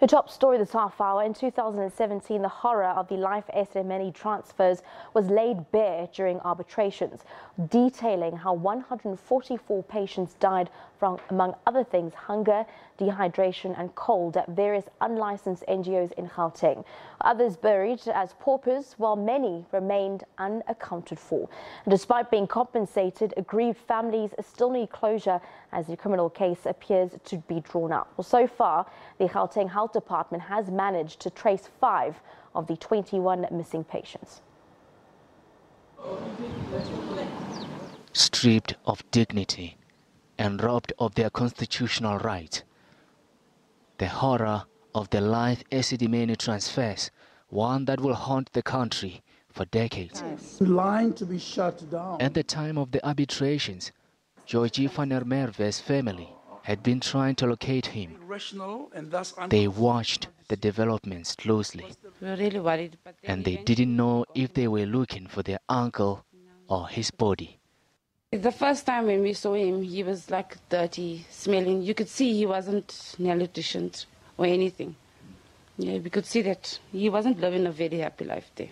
Your top story this half hour. In 2017, the horror of the Life Esidimeni transfers was laid bare during arbitrations, detailing how 144 patients died from, among other things, hunger, dehydration and cold at various unlicensed NGOs in Gauteng. Others buried as paupers, while many remained unaccounted for. And despite being compensated, aggrieved families still need closure as the criminal case appears to be drawn out. Well, so far, the Gauteng Health Department has managed to trace 5 of the 21 missing patients. Stripped of dignity and robbed of their constitutional rights, the horror of the Life Esidimeni transfers, one that will haunt the country for decades. Line to be shut down. At the time of the arbitrations, Georgie van der Merwe's family had been trying to locate him. They watched the developments closely, We were really worried, but and they didn't know if they were looking for their uncle or his body. the first time when we saw him, he was like dirty, smelling. You could see he wasn't nutritioned or anything. Yeah, we could see that he wasn't living a very happy life there.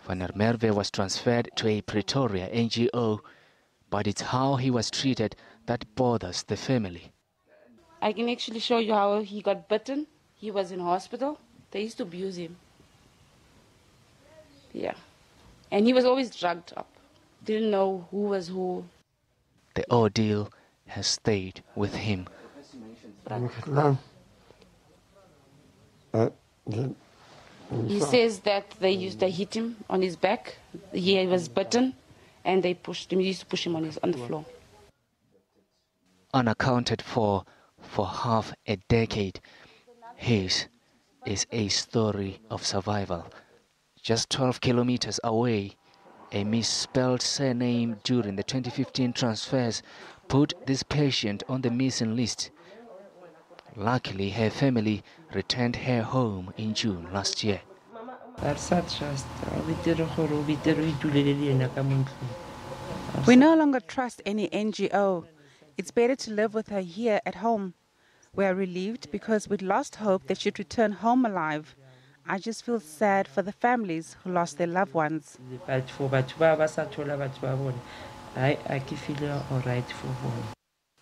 Van der Merwe was transferred to a Pretoria NGO, but it's how he was treated that bothers the family. I can actually show you how he got bitten. He was in hospital. They used to abuse him. Yeah. And he was always drugged up. Didn't know who was who. The ordeal has stayed with him. He says that they hit him on his back. He was bitten, and they pushed him. He used to push him on the floor. Unaccounted for half a decade, his is a story of survival. Just 12 kilometers away, a misspelled surname during the 2015 transfers put this patient on the missing list. Luckily, her family returned her home in June last year. We no longer trust any NGO. It's better to live with her here at home. We are relieved because we'd lost hope that she'd return home alive. I just feel sad for the families who lost their loved ones.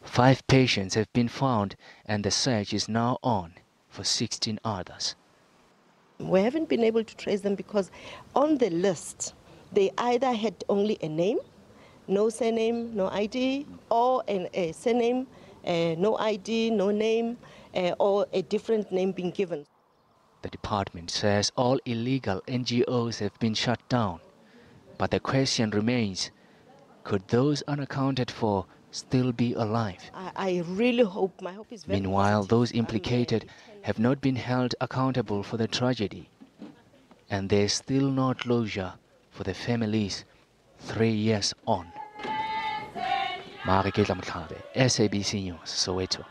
5 patients have been found, and the search is now on for 16 others. We haven't been able to trace them because on the list, they either had only a name, no surname, no ID, or a surname, no ID, no name, or a different name being given. The department says all illegal NGOs have been shut down. But the question remains, could those unaccounted for still be alive? I really hope, my hope is very Meanwhile, positive. those implicated have not been held accountable for the tragedy. And there's still no closure for the families 3 years on. SABC News, Soweto.